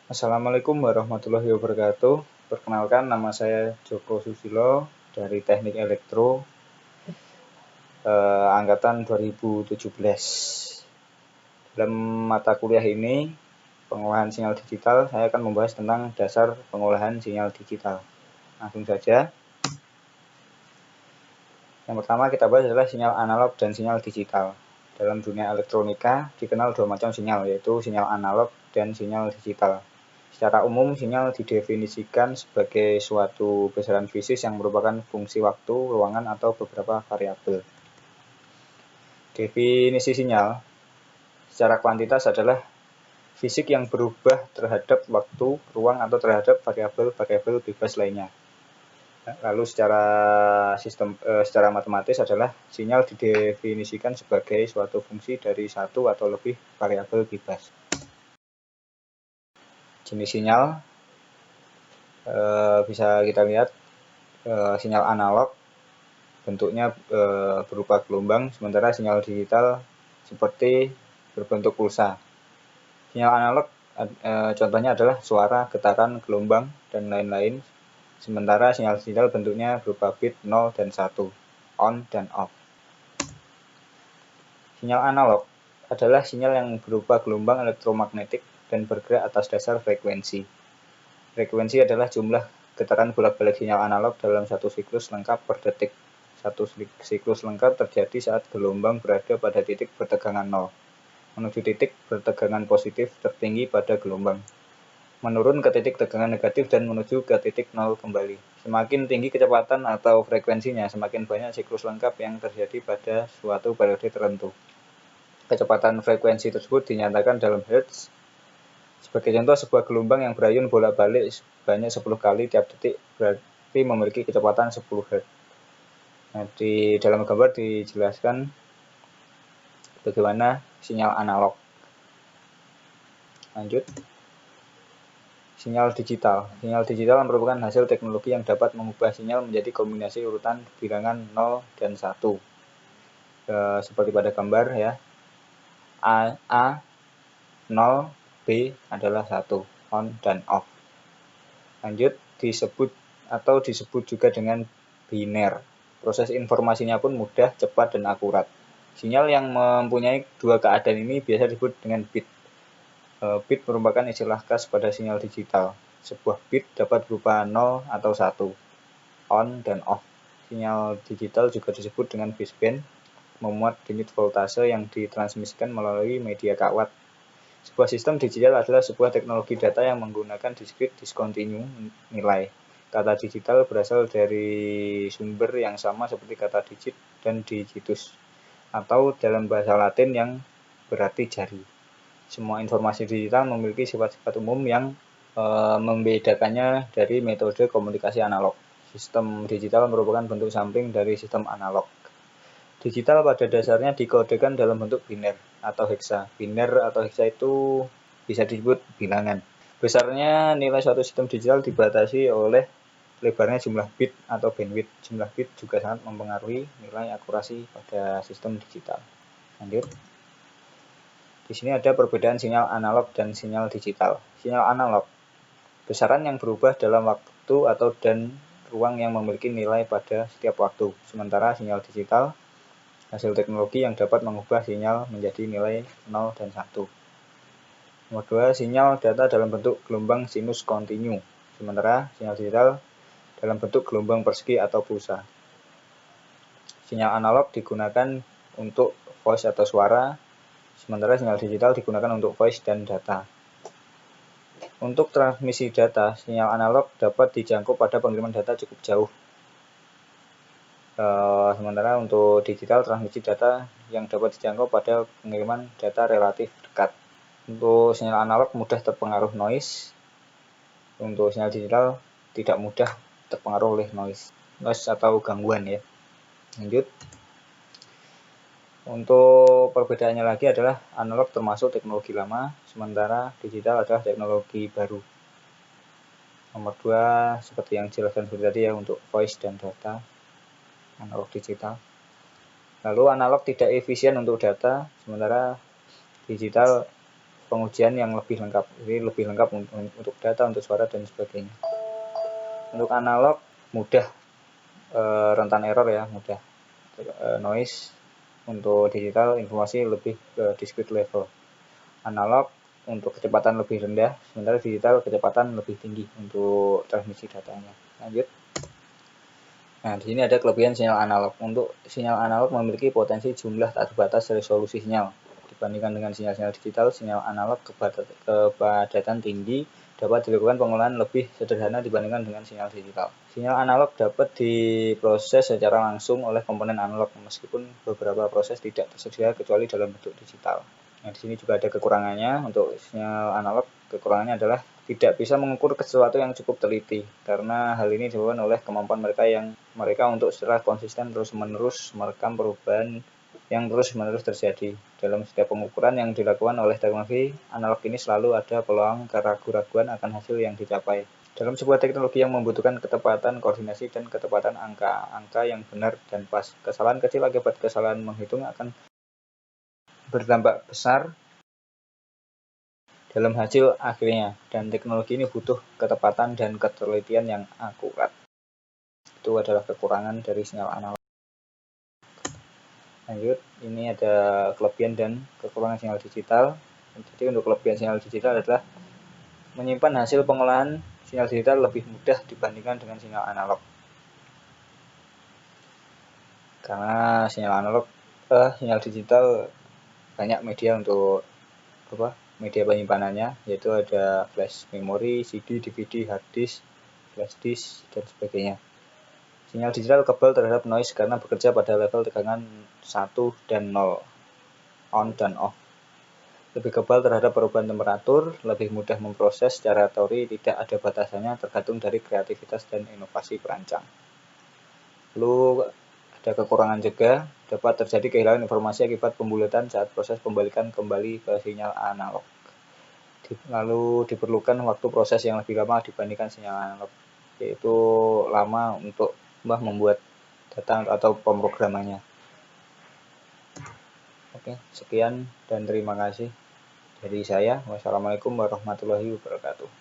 Assalamualaikum warahmatullahi wabarakatuh. Perkenalkan, nama saya Joko Susilo dari Teknik Elektro angkatan 2017. Dalam mata kuliah ini, pengolahan sinyal digital, saya akan membahas tentang dasar pengolahan sinyal digital. Langsung saja. Yang pertama kita bahas adalah sinyal analog dan sinyal digital. Dalam dunia elektronika dikenal dua macam sinyal, yaitu sinyal analog dan sinyal digital. Secara umum, sinyal didefinisikan sebagai suatu besaran fisik yang merupakan fungsi waktu, ruangan, atau beberapa variabel. Definisi sinyal secara kuantitas adalah fisik yang berubah terhadap waktu, ruang, atau terhadap variabel-variabel bebas lainnya. Lalu secara matematis adalah sinyal didefinisikan sebagai suatu fungsi dari satu atau lebih variabel bebas. Jenis sinyal bisa kita lihat sinyal analog bentuknya berupa gelombang, sementara sinyal digital seperti berbentuk pulsa. Sinyal analog contohnya adalah suara, getaran, gelombang, dan lain-lain. Sementara sinyal digital bentuknya berupa bit 0 dan 1, on dan off. Sinyal analog adalah sinyal yang berupa gelombang elektromagnetik dan bergerak atas dasar frekuensi. Frekuensi adalah jumlah getaran bolak-balik sinyal analog dalam satu siklus lengkap per detik. Satu siklus lengkap terjadi saat gelombang berada pada titik bertegangan 0, menuju titik bertegangan positif tertinggi pada gelombang, menurun ke titik tegangan negatif dan menuju ke titik 0 kembali. Semakin tinggi kecepatan atau frekuensinya, semakin banyak siklus lengkap yang terjadi pada suatu periode tertentu. Kecepatan frekuensi tersebut dinyatakan dalam hertz. Sebagai contoh, sebuah gelombang yang berayun bolak-balik sebanyak 10 kali tiap detik berarti memiliki kecepatan 10 Hz. Nah, di dalam gambar dijelaskan bagaimana sinyal analog. Lanjut. Sinyal digital. Sinyal digital merupakan hasil teknologi yang dapat mengubah sinyal menjadi kombinasi urutan bilangan 0 dan 1. Seperti pada gambar ya. A 0, B adalah 1, on dan off. Lanjut, disebut juga dengan biner. Proses informasinya pun mudah, cepat, dan akurat. Sinyal yang mempunyai dua keadaan ini biasa disebut dengan bit. Bit merupakan istilah khas pada sinyal digital. Sebuah bit dapat berupa 0 atau 1, on dan off. Sinyal digital juga disebut dengan baseband, memuat unit voltase yang ditransmisikan melalui media kawat. Sebuah sistem digital adalah sebuah teknologi data yang menggunakan discrete discontinue nilai. Kata digital berasal dari sumber yang sama seperti kata digit dan digitus, atau dalam bahasa Latin yang berarti jari. Semua informasi digital memiliki sifat-sifat umum yang membedakannya dari metode komunikasi analog. Sistem digital merupakan bentuk samping dari sistem analog. Digital pada dasarnya dikodekan dalam bentuk biner atau heksa. Biner atau heksa itu bisa disebut bilangan. Besarnya nilai suatu sistem digital dibatasi oleh lebarnya jumlah bit atau bandwidth. Jumlah bit juga sangat mempengaruhi nilai akurasi pada sistem digital. Lanjut. Di sini ada perbedaan sinyal analog dan sinyal digital. Sinyal analog, besaran yang berubah dalam waktu atau dan ruang yang memiliki nilai pada setiap waktu. Sementara sinyal digital, hasil teknologi yang dapat mengubah sinyal menjadi nilai 0 dan 1. Nomor 2, sinyal data dalam bentuk gelombang sinus kontinu. Sementara sinyal digital dalam bentuk gelombang persegi atau pulsa. Sinyal analog digunakan untuk voice atau suara, sementara sinyal digital digunakan untuk voice dan data. Untuk transmisi data, sinyal analog dapat dijangkau pada pengiriman data cukup jauh. Sementara untuk digital, transmisi data yang dapat dijangkau pada pengiriman data relatif dekat. Untuk sinyal analog mudah terpengaruh noise. Untuk sinyal digital tidak mudah terpengaruh oleh noise atau gangguan ya. Lanjut. Untuk perbedaannya lagi adalah analog termasuk teknologi lama, sementara digital adalah teknologi baru. Nomor 2, seperti yang dijelaskan tadi ya, untuk voice dan data, analog digital. Lalu analog tidak efisien untuk data, sementara digital pengujian yang lebih lengkap. Ini lebih lengkap untuk data, untuk suara dan sebagainya. Untuk analog mudah rentan error ya, mudah noise. Untuk digital informasi lebih ke discrete level. Analog untuk kecepatan lebih rendah, sementara digital kecepatan lebih tinggi untuk transmisi datanya. Lanjut. Nah, di sini ada kelebihan sinyal analog. Untuk sinyal analog memiliki potensi jumlah tak terbatas resolusi sinyal. Dibandingkan dengan sinyal-sinyal digital, sinyal analog kepadatan tinggi dapat dilakukan pengolahan lebih sederhana dibandingkan dengan sinyal digital. Sinyal analog dapat diproses secara langsung oleh komponen analog, meskipun beberapa proses tidak tersedia kecuali dalam bentuk digital. Nah, di sini juga ada kekurangannya. Untuk sinyal analog, kekurangannya adalah tidak bisa mengukur sesuatu yang cukup teliti, karena hal ini disebabkan oleh kemampuan mereka untuk secara konsisten terus-menerus merekam perubahan yang terus-menerus terjadi. Dalam setiap pengukuran yang dilakukan oleh teknologi analog ini selalu ada peluang keraguan-raguan akan hasil yang dicapai. Dalam sebuah teknologi yang membutuhkan ketepatan koordinasi dan ketepatan angka yang benar dan pas, kesalahan kecil akibat kesalahan menghitung akan berdampak besar dalam hasil akhirnya, dan teknologi ini butuh ketepatan dan ketelitian yang akurat. Itu adalah kekurangan dari sinyal analog. Lanjut, ini ada kelebihan dan kekurangan sinyal digital. Jadi untuk kelebihan sinyal digital adalah menyimpan hasil pengolahan sinyal digital lebih mudah dibandingkan dengan sinyal analog. Karena sinyal digital banyak media untuk media penyimpanannya, yaitu ada flash memori, CD, DVD, hard disk, flash disk, dan sebagainya. Sinyal digital kebal terhadap noise karena bekerja pada level tegangan 1 dan 0, on dan off. Lebih kebal terhadap perubahan temperatur, lebih mudah memproses secara teori, tidak ada batasannya, tergantung dari kreativitas dan inovasi perancang. Lalu ada kekurangan juga, dapat terjadi kehilangan informasi akibat pembulatan saat proses pembalikan kembali ke sinyal analog. Lalu diperlukan waktu proses yang lebih lama dibandingkan sinyal analog, yaitu lama untuk membuat data atau pemrogramannya. Oke, sekian dan terima kasih dari saya. Wassalamualaikum warahmatullahi wabarakatuh.